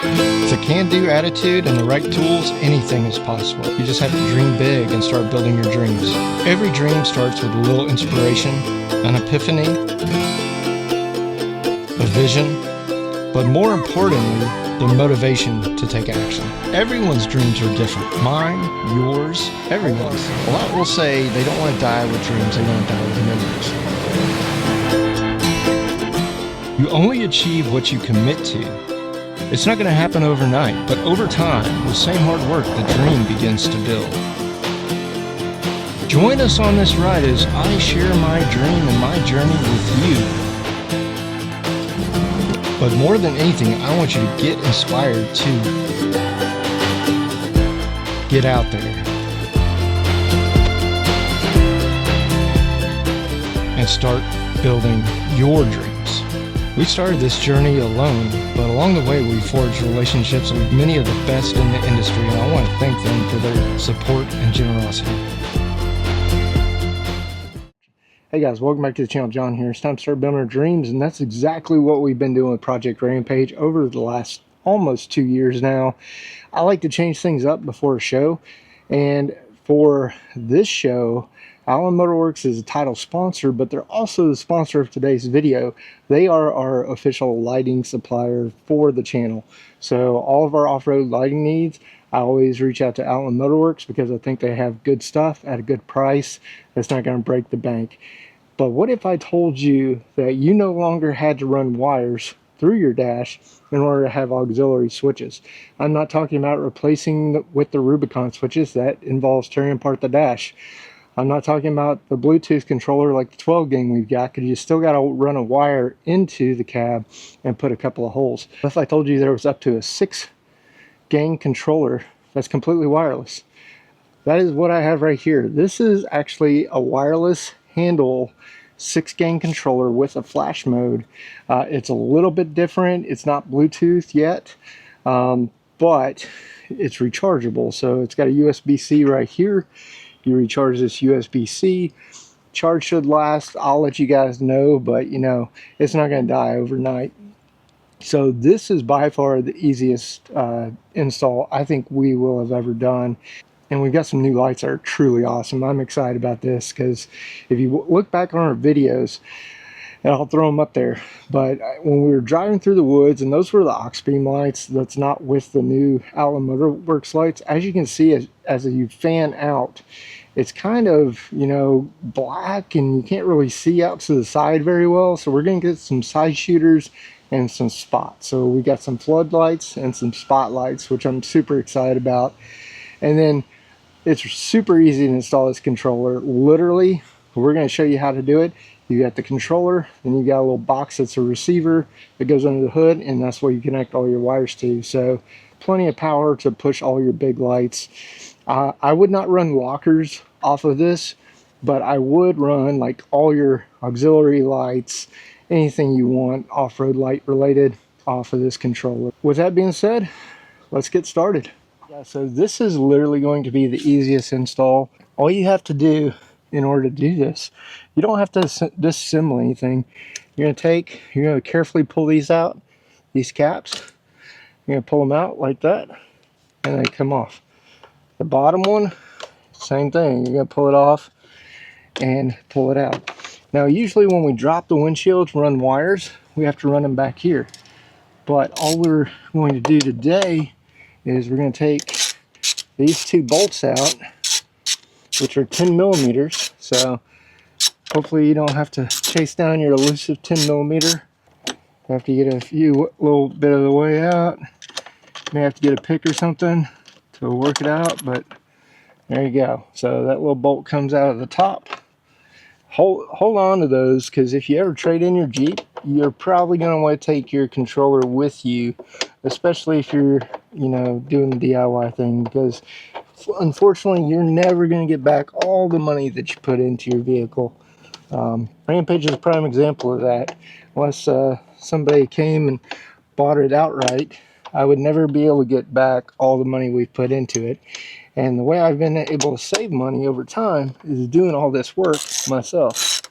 With a can-do attitude and the right tools, anything is possible. You just have to dream big and start building your dreams. Every dream starts with a little inspiration, an epiphany, a vision, but more importantly, the motivation to take action. Everyone's dreams are different. Mine, yours, everyone's. A lot will say they don't want to die with dreams, they want to die with memories. You only achieve what you commit to. It's not going to happen overnight, but over time, with same hard work, the dream begins to build. Join us on this ride as I share my dream and my journey with you. But more than anything, I want you to get inspired to get out there and start building your dreams. We started this journey alone, but along the way we forged relationships with many of the best in the industry, and I want to thank them for their support and generosity. Hey guys, welcome back to the channel. John here. It's time to start building our dreams, and that's exactly what we've been doing with Project Rampage over the last almost 2 years now. I like to change things up before a show, and for this show, Outland Motorworks is a title sponsor, but they're also the sponsor of today's video. They are our official lighting supplier for the channel. So all of our off-road lighting needs, I always reach out to Outland Motorworks because I think they have good stuff at a good price that's not going to break the bank. But what if I told you that you no longer had to run wires through your dash in order to have auxiliary switches? I'm not talking about replacing with the Rubicon switches. That involves tearing apart the dash. I'm not talking about the Bluetooth controller like the 12 gang we've got, because you still got to run a wire into the cab and put a couple of holes. If I told you there was up to a 6 gang controller that's completely wireless, that is what I have right here. This is actually a wireless handle 6 gang controller with a flash mode. It's a little bit different. It's not Bluetooth yet, but it's rechargeable. So it's got a USB-C right here. You recharge this USB-C. Charge should last, I'll let you guys know, but you know, it's not going to die overnight. So this is by far the easiest install I think we will have ever done. And we've got some new lights that are truly awesome. I'm excited about this because if you look back on our videos, and I'll throw them up there, but when we were driving through the woods, and those were the aux beam lights, that's not with the new Outland Motorworks lights. As you can see, as you fan out, it's kind of, you know, black, and you can't really see out to the side very well. So we're going to get some side shooters and some spots. So we got some floodlights and some spotlights, which I'm super excited about. And then it's super easy to install this controller. Literally, we're going to show you how to do it. You got the controller, then you got a little box that's a receiver that goes under the hood, and that's where you connect all your wires to. So plenty of power to push all your big lights. I would not run walkers off of this, but I would run like all your auxiliary lights, anything you want off-road light related off of this controller. With that being said, let's get started. Yeah, so this is literally going to be the easiest install. All you have to do in order to do this, you don't have to disassemble anything. You're going to carefully pull these out, these caps. You're going to pull them out like that, and they come off. The bottom one, same thing. You're going to pull it off and pull it out. Now, usually when we drop the windshields, run wires, we have to run them back here. But all we're going to do today is we're going to take these 2 bolts out, which are 10 millimeters. So hopefully you don't have to chase down your elusive 10 millimeter. You have to get a little bit of the way out. You may have to get a pick or something to work it out, but there you go. So that little bolt comes out of the top. Hold on to those, because if you ever trade in your Jeep, you're probably going to want to take your controller with you, especially if you're, you know, doing the DIY thing, because unfortunately you're never going to get back all the money that you put into your vehicle. Rampage is a prime example of that. Unless somebody came and bought it outright, I would never be able to get back all the money we've put into it. And the way I've been able to save money over time is doing all this work myself.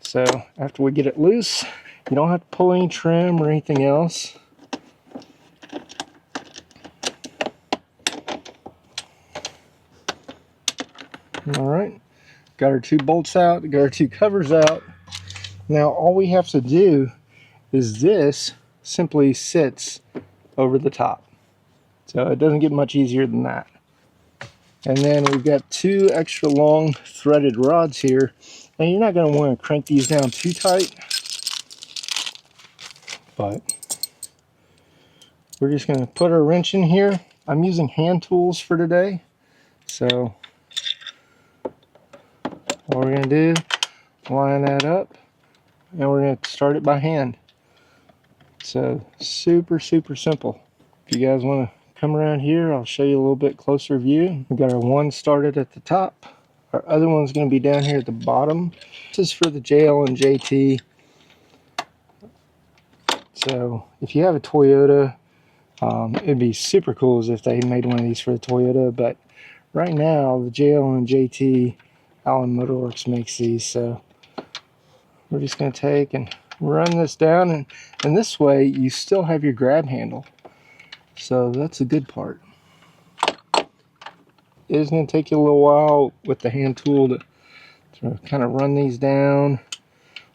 So after we get it loose, you don't have to pull any trim or anything else. All right, got our 2 bolts out, got our 2 covers out. Now all we have to do is this simply sits over the top. So it doesn't get much easier than that. And then we've got 2 extra long threaded rods here. And you're not going to want to crank these down too tight, but we're just going to put our wrench in here. I'm using hand tools for today. So what we're going to do, line that up, and we're going to start it by hand. So super simple. If you guys want to come around here, I'll show you a little bit closer view. We've got our one started at the top. Our other one's going to be down here at the bottom. This is for the JL and JT. So if you have a Toyota, it'd be super cool as if they made one of these for the Toyota. But right now, the JL and JT, Outland Motorworks makes these. So we're just going to take and run this down. And this way, you still have your grab handle. So that's a good part. It is going to take you a little while with the hand tool to kind of run these down.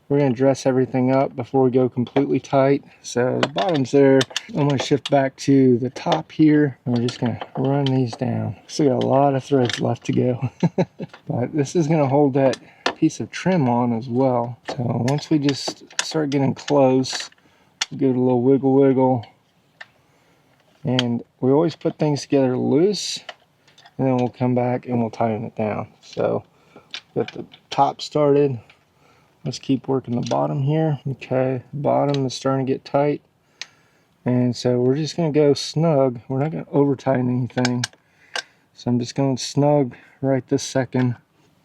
We're going to dress everything up before we go completely tight. So the bottom's there. I'm going to shift back to the top here. And we're just going to run these down. Still got a lot of threads left to go. But this is going to hold that piece of trim on as well. So once we just start getting close, we'll give it a little wiggle. And we always put things together loose. And then we'll come back and we'll tighten it down. So get the top started. Let's keep working the bottom here. Okay, bottom is starting to get tight. And so we're just going to go snug. We're not going to over tighten anything. So I'm just going snug right this second.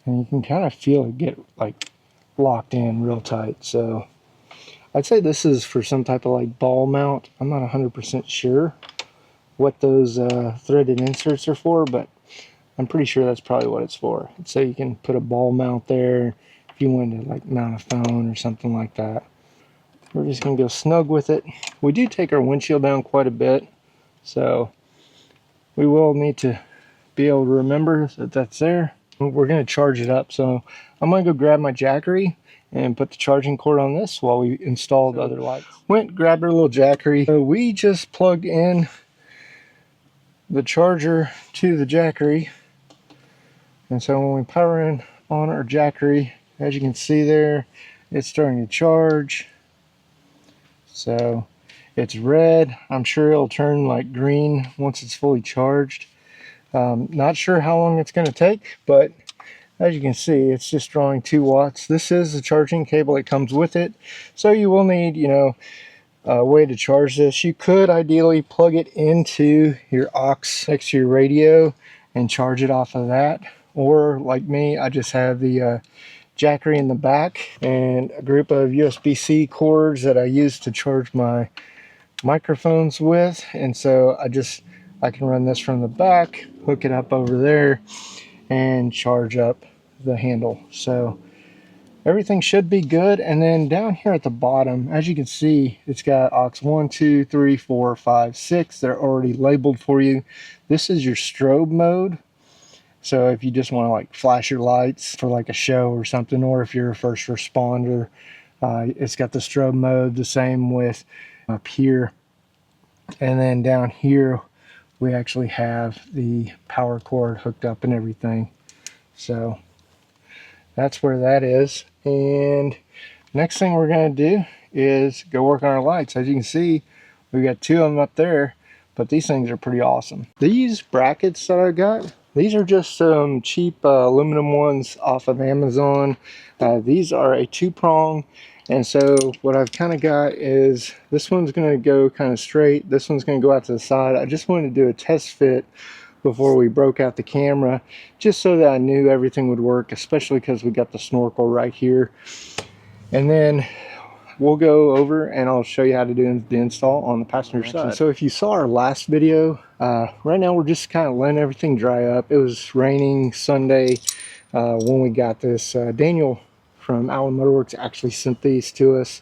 And you can kind of feel it get like locked in real tight. So I'd say this is for some type of like ball mount. I'm not 100% sure what those threaded inserts are for, but I'm pretty sure that's probably what it's for. So you can put a ball mount there if you wanted to like mount a phone or something like that. We're just going to go snug with it. We do take our windshield down quite a bit, so we will need to be able to remember that that's there. We're going to charge it up, so I'm going to go grab my Jackery and put the charging cord on this while we install the other lights. Went, grabbed our little Jackery. So we just plugged in the charger to the Jackery. And so when we power in on our Jackery, as you can see there, it's starting to charge. So it's red. I'm sure it'll turn like green once it's fully charged. Not sure how long it's going to take, but as you can see, it's just drawing 2 watts. This is the charging cable that comes with it. So you will need, you know, a way to charge this. You could ideally plug it into your aux next to your radio and charge it off of that. Or like me, I just have the Jackery in the back and a group of USB-C cords that I use to charge my microphones with. And so I can run this from the back, hook it up over there, and charge up the handle. So everything should be good. And then down here at the bottom, as you can see, it's got aux 1, 2, 3, 4, 5, 6. They're already labeled for you. This is your strobe mode. So if you just want to like flash your lights for like a show or something, or if you're a first responder, it's got the strobe mode. The same with up here. And then down here, we actually have the power cord hooked up and everything. So that's where that is. And next thing we're going to do is go work on our lights. As you can see, we got 2 of them up there, but these things are pretty awesome. These brackets that I got, these are just some cheap aluminum ones off of Amazon. These are a 2-prong. And so what I've kind of got is this one's going to go kind of straight. This one's going to go out to the side. I just wanted to do a test fit before we broke out the camera, just so that I knew everything would work, especially because we got the snorkel right here. And then we'll go over and I'll show you how to do the install on the passenger side. So if you saw our last video, right now we're just kind of letting everything dry up. It was raining Sunday when we got this. Daniel from Outland Motorworks actually sent these to us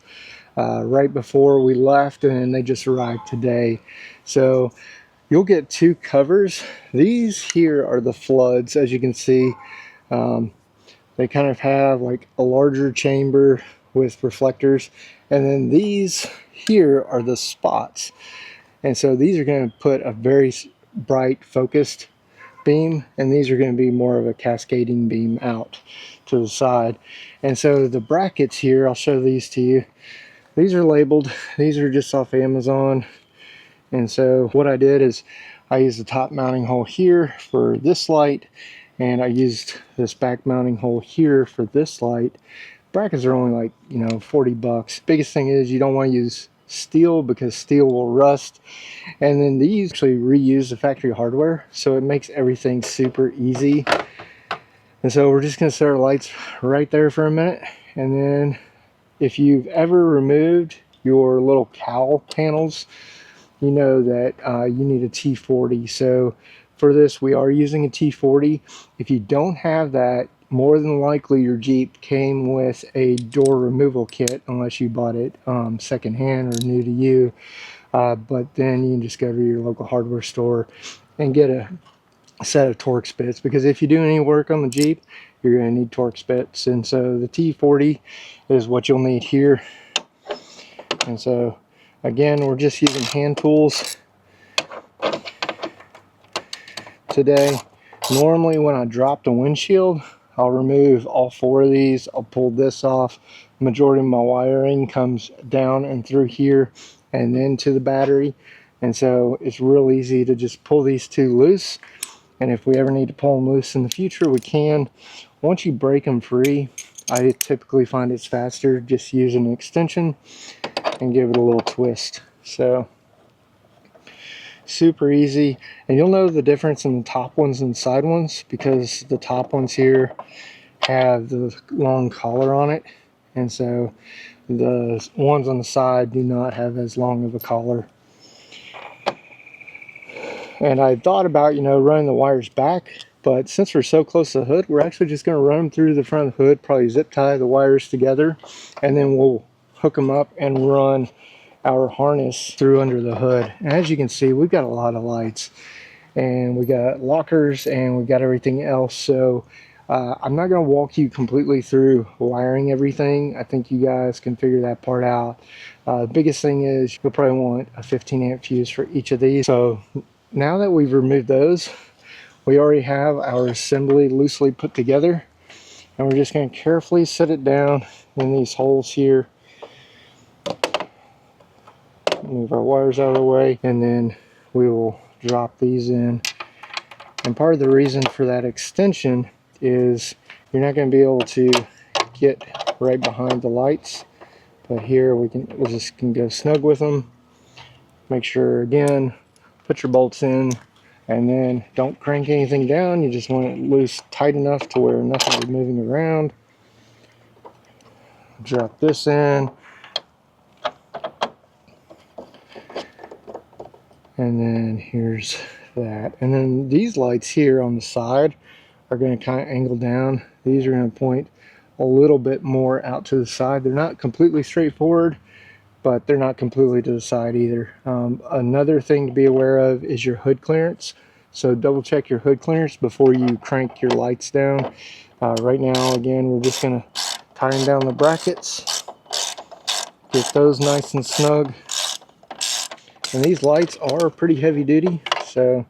right before we left, and they just arrived today. So you'll get 2 covers. These here are the floods, as you can see. They kind of have like a larger chamber with reflectors, and then these here are the spots, and so these are going to put a very bright focused beam, and these are going to be more of a cascading beam out to the side. And so the brackets here, I'll show these to you. These are labeled. These are just off Amazon. And so what I did is I used the top mounting hole here for this light, and I used this back mounting hole here for this light. Brackets are only like, you know, 40 bucks. Biggest thing is you don't want to use steel because steel will rust. And then these actually reuse the factory hardware, so it makes everything super easy. And so we're just going to set our lights right there for a minute. And then if you've ever removed your little cowl panels, you know that you need a T40. So for this, we are using a T40. If you don't have that, more than likely your Jeep came with a door removal kit, unless you bought it secondhand or new to you. But then you can just go to your local hardware store and get a set of Torx bits, because if you do any work on the Jeep, you're going to need Torx bits. And so the T40 is what you'll need here. And so again, we're just using hand tools today. Normally when I drop the windshield, I'll remove all 4 of these. I'll pull this off. The majority of my wiring comes down and through here and then to the battery. And so it's real easy to just pull these 2 loose. And if we ever need to pull them loose in the future, we can. Once you break them free, I typically find it's faster just use an extension and give it a little twist. So super easy. And you'll know the difference in the top ones and the side ones, because the top ones here have the long collar on it, and so the ones on the side do not have as long of a collar. And I thought about, you know, running the wires back, but since we're so close to the hood, we're actually just going to run them through the front of the hood, probably zip tie the wires together, and then we'll hook them up and run our harness through under the hood. And as you can see, we've got a lot of lights, and we got lockers, and we got everything else. So I'm not going to walk you completely through wiring everything. I think you guys can figure that part out. The biggest thing is you'll probably want a 15 amp fuse for each of these. So now that we've removed those, we already have our assembly loosely put together, and we're just going to carefully set it down in these holes here. Move our wires out of the way, and then we will drop these in. And part of the reason for that extension is you're not going to be able to get right behind the lights, but here we just can go snug with them. Make sure, again, put your bolts in, and then don't crank anything down. You just want it loose tight enough to where nothing is moving around. Drop this in, and then here's that. And then these lights here on the side are going to kind of angle down. These are going to point a little bit more out to the side. They're not completely straightforward, but they're not completely to the side either. Another thing to be aware of is your hood clearance. So double check your hood clearance before you crank your lights down. Right now, again, we're just going to tighten down the brackets, get those nice and snug. And these lights are pretty heavy duty, so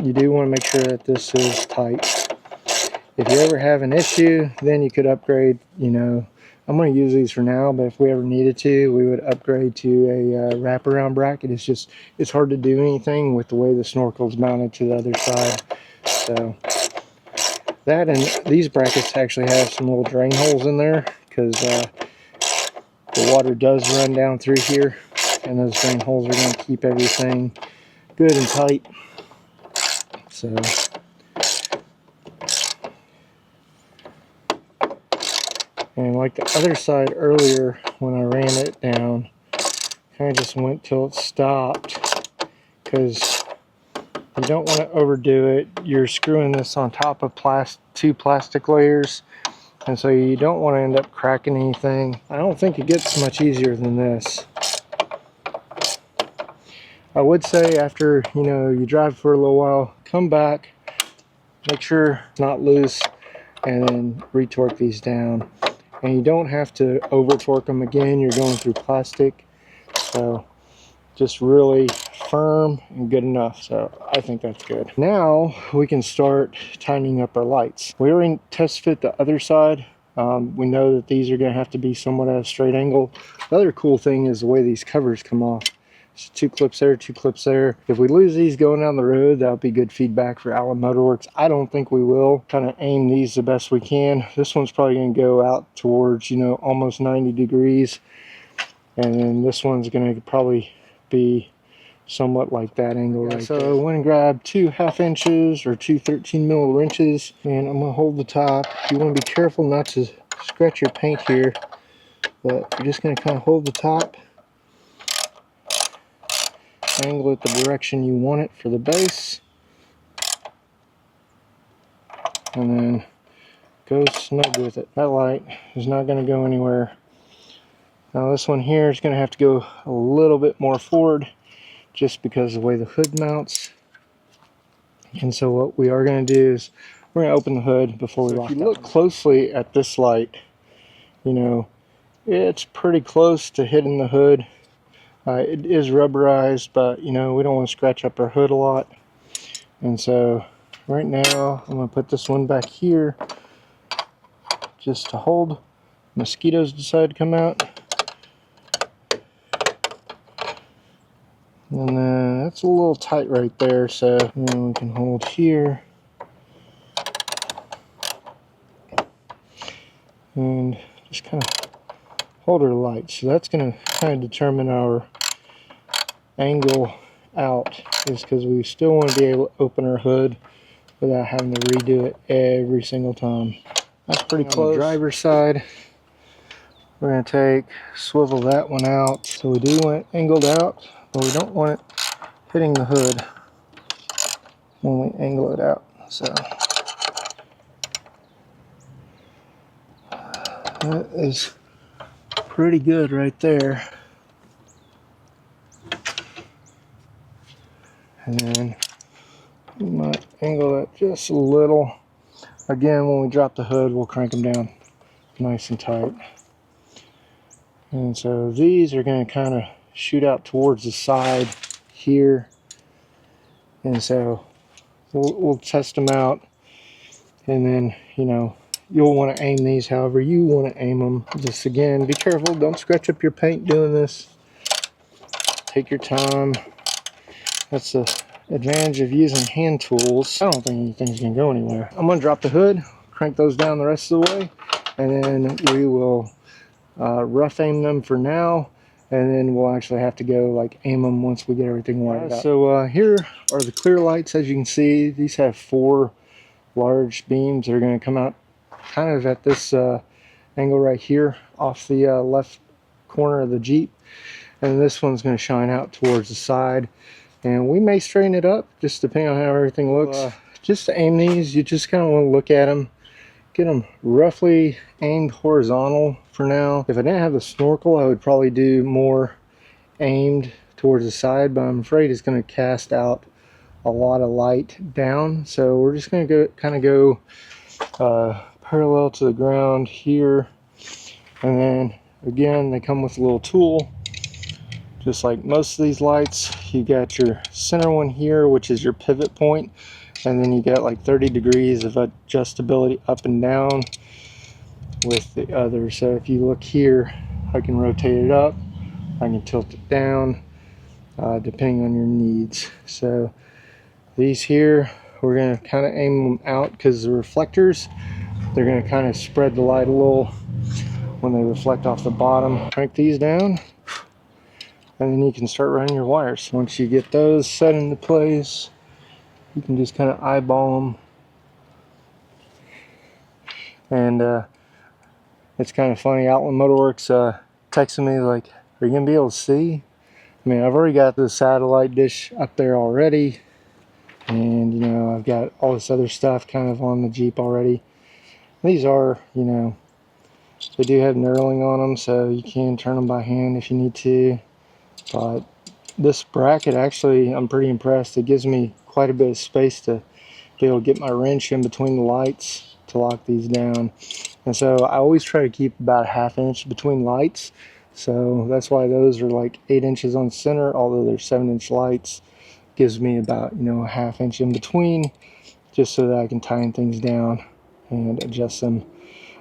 you do want to make sure that this is tight. If you ever have an issue, then you could upgrade. You know, I'm going to use these for now, but if we ever needed to, we would upgrade to a wraparound bracket. It's hard to do anything with the way the snorkel's mounted to the other side. So that, and these brackets actually have some little drain holes in there, because the water does run down through here, and those drain holes are going to keep everything good and tight. So and like the other side earlier, when I ran it down, kind of just went till it stopped, because you don't want to overdo it. You're screwing this on top of 2 plastic layers, and so you don't want to end up cracking anything. I don't think it gets much easier than this. I would say after, you know, you drive for a little while, come back, make sure it's not loose, and then retorque these down. And you don't have to over torque them again, you're going through plastic, so just really firm and good enough. So I think that's good. Now we can start tightening up our lights. We already test fit the other side. We know that these are going to have to be somewhat at a straight angle. The other cool thing is the way these covers come off. It's 2 clips there, 2 clips there. If we lose these going down the road, that'll be good feedback for Outland Motorworks. I don't think we will. Kind of aim these the best we can. This one's probably going to go out towards, you know, almost 90 degrees. And then this one's going to probably be somewhat like that angle right there. So I went and grabbed 2 1/2 inches or 2 13mm wrenches, and I'm going to hold the top. You want to be careful not to scratch your paint here, but you're just going to kind of hold the top, angle it the direction you want it for the base, and then go snug with it. That light is not going to go anywhere. Now this one here is going to have to go a little bit more forward just because of the way the hood mounts. And so what we are going to do is we're going to open the hood before we lock it. If you look closely at this light, you know, it's pretty close to hitting the hood. It is rubberized, but you know, we don't want to scratch up our hood a lot. And so right now I'm going to put this one back here just to hold. Mosquitoes decide to come out. And then that's a little tight right there, so then we can hold here. And just kind of hold our light. So that's going to kind of determine our angle out, is because we still want to be able to open our hood without having to redo it every single time. That's pretty close. On the driver's side, we're going to swivel that one out. So we do want it angled out, but we don't want it hitting the hood when we angle it out. So that is pretty good right there. And then we might angle that just a little. Again, when we drop the hood, we'll crank them down nice and tight. And so these are going to kind of shoot out towards the side here. And so we'll test them out. And then, you know, you'll want to aim these however you want to aim them. Just again, be careful. Don't scratch up your paint doing this. Take your time. That's the advantage of using hand tools. I don't think anything's going to go anywhere. I'm going to drop the hood, crank those down the rest of the way, and then we will rough aim them for now, and then we'll actually have to go like aim them once we get everything wired up. So here are the clear lights. As you can see, these have 4 large beams that are going to come out kind of at this angle right here off the left corner of the Jeep, and this one's going to shine out towards the side. And we may straighten it up, just depending on how everything looks. Just to aim these, you just kind of want to look at them, get them roughly aimed horizontal for now. If I didn't have the snorkel, I would probably do more aimed towards the side, but I'm afraid it's going to cast out a lot of light down. So we're just going to kind of go parallel to the ground here. And then again, they come with a little tool. Just like most of these lights, you got your center one here, which is your pivot point, and then you got like 30 degrees of adjustability up and down with the other. So if you look here, I can rotate it up, I can tilt it down, depending on your needs. So these here, we're going to kind of aim them out because the reflectors, they're going to kind of spread the light a little when they reflect off the bottom. Crank these down, and then you can start running your wires. Once you get those set into place, you can just kind of eyeball them. And it's kind of funny, Outland Motorworks texted me like, are you going to be able to see? I mean, I've already got the satellite dish up there already. And, you know, I've got all this other stuff kind of on the Jeep already. These are, you know, they do have knurling on them, so you can turn them by hand if you need to. But this bracket, actually, I'm pretty impressed. It gives me quite a bit of space to be able to get my wrench in between the lights to lock these down. And so I always try to keep about a ½ inch between lights. So that's why those are like 8 inches on center, although they're 7-inch lights. Gives me about, you know, a ½ inch in between, just so that I can tighten things down and adjust them.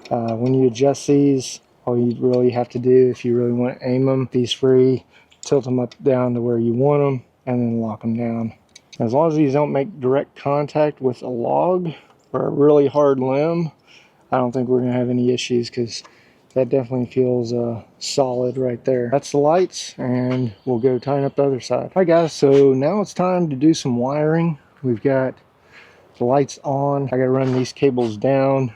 When you adjust these, all you really have to do, if you really want to aim them, these free, tilt them up down to where you want them, and then lock them down. As long as these don't make direct contact with a log or a really hard limb, I don't think we're going to have any issues, because that definitely feels solid right there. That's the lights, and we'll go tighten up the other side. Alright guys, so now it's time to do some wiring. We've got the lights on. I got to run these cables down,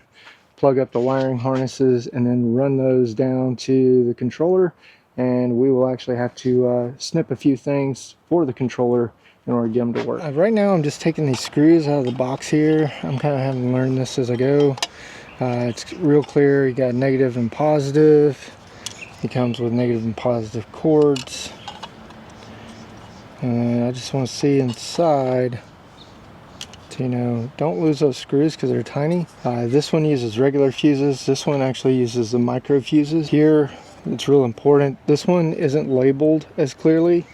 plug up the wiring harnesses, and then run those down to the controller. And we will actually have to snip a few things for the controller in order to get them to work. Right now I'm just taking these screws out of the box here. I'm kind of having to learn this as I go. It's real clear. You got negative and positive. It comes with negative and positive cords. And I just want to see inside to, you know, don't lose those screws because they're tiny. This one uses regular fuses. This one actually uses the micro fuses. Here, it's real important. This one isn't labeled as clearly,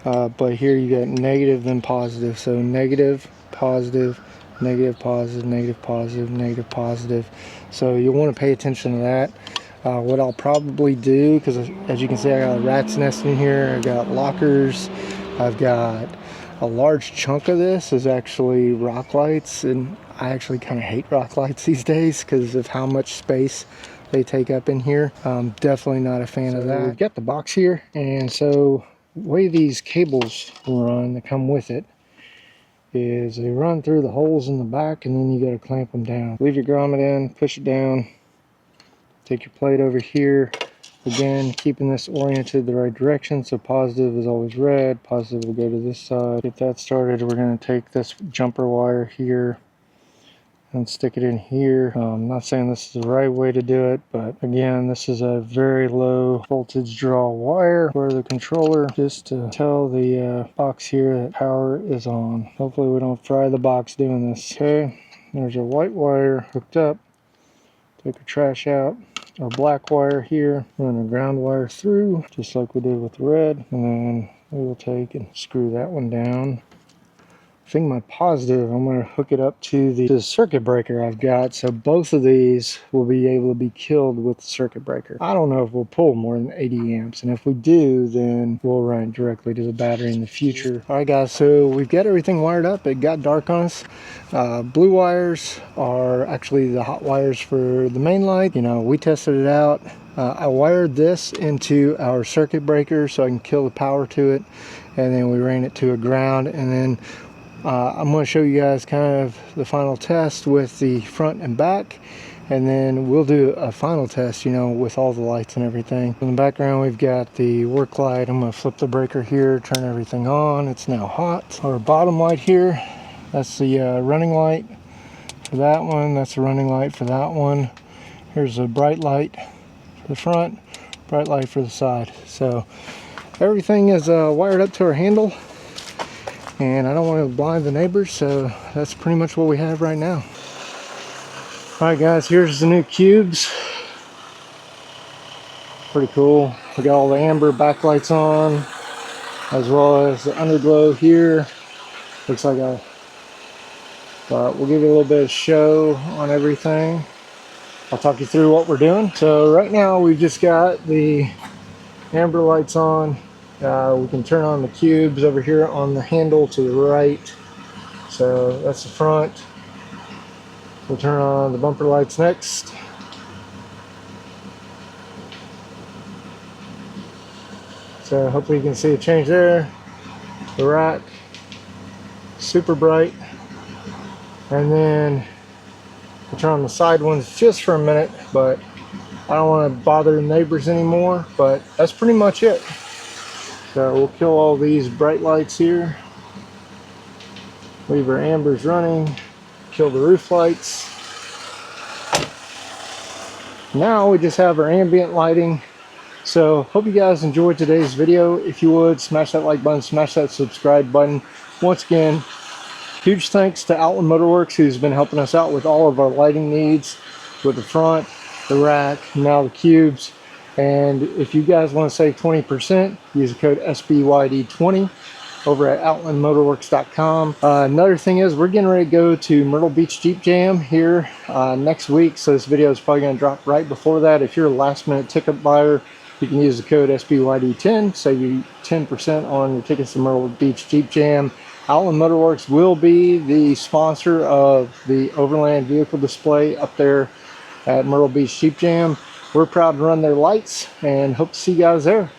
but here you got negative then positive. So negative, positive, negative, positive, negative, positive, negative, positive. So you'll want to pay attention to that. What I'll probably do, because as you can see, I got a rat's nest in here. I got lockers. I've got a large chunk of this is actually rock lights, and I actually kind of hate rock lights these days because of how much space they take up in here. I'm definitely not a fan of that. We've got the box here, and so the way these cables run that come with it is they run through the holes in the back, and then you got to clamp them down. Leave your grommet in, push it down, take your plate over here. Again, keeping this oriented the right direction, so positive is always red, positive will go to this side. Get that started, we're going to take this jumper wire here and stick it in here. I'm not saying this is the right way to do it, but again, this is a very low voltage draw wire for the controller, just to tell the box here that power is on. Hopefully we don't fry the box doing this. Okay, there's our white wire hooked up. Take our trash out. Our black wire here, run a ground wire through, just like we did with the red, and then we will take and screw that one down. I think my positive, I'm going to hook it up to the circuit breaker I've got, so both of these will be able to be killed with the circuit breaker. I don't know if we'll pull more than 80 amps, and if we do, then we'll run it directly to the battery in the future. Alright guys, so we've got everything wired up. It got dark on us. Blue wires are actually the hot wires for the main light. You know, we tested it out. I wired this into our circuit breaker so I can kill the power to it, and then we ran it to a ground, and then I'm going to show you guys kind of the final test with the front and back, and then we'll do a final test, you know, with all the lights and everything. In the background we've got the work light. I'm going to flip the breaker here, turn everything on. It's now hot. Our bottom light here, that's the running light for that one. That's the running light for that one. Here's a bright light for the front, bright light for the side. So everything is wired up to our handle. And I don't want to blind the neighbors, so that's pretty much what we have right now. Alright guys, here's the new cubes. Pretty cool. We got all the amber backlights on, as well as the underglow here. Looks like but we'll give you a little bit of show on everything. I'll talk you through what we're doing. So right now we've just got the amber lights on. We can turn on the cubes over here on the handle to the right. So that's the front. We'll turn on the bumper lights next. So hopefully you can see a change there. The right, super bright. And then we'll turn on the side ones just for a minute, but I don't want to bother the neighbors anymore, but that's pretty much it. So we'll kill all these bright lights here. Leave our ambers running. Kill the roof lights. Now we just have our ambient lighting. So hope you guys enjoyed today's video. If you would, smash that like button, smash that subscribe button. Once again, Huge thanks to Outland Motorworks, who's been helping us out with all of our lighting needs, with the front, the rack, now the cubes. And if you guys want to save 20%, use the code SBYD20 over at outlandmotorworks.com. Another thing is, we're getting ready to go to Myrtle Beach Jeep Jam here next week, so this video is probably going to drop right before that. If you're a last minute ticket buyer, you can use the code SBYD10, save you 10% on your tickets to Myrtle Beach Jeep Jam. Outland Motorworks will be the sponsor of the Overland vehicle display up there at Myrtle Beach Jeep Jam. We're proud to run their lights and hope to see you guys there.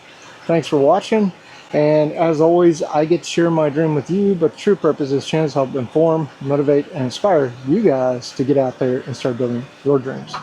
Thanks for watching. And as always, I get to share my dream with you, but the true purpose of this channel is to help inform, motivate, and inspire you guys to get out there and start building your dreams.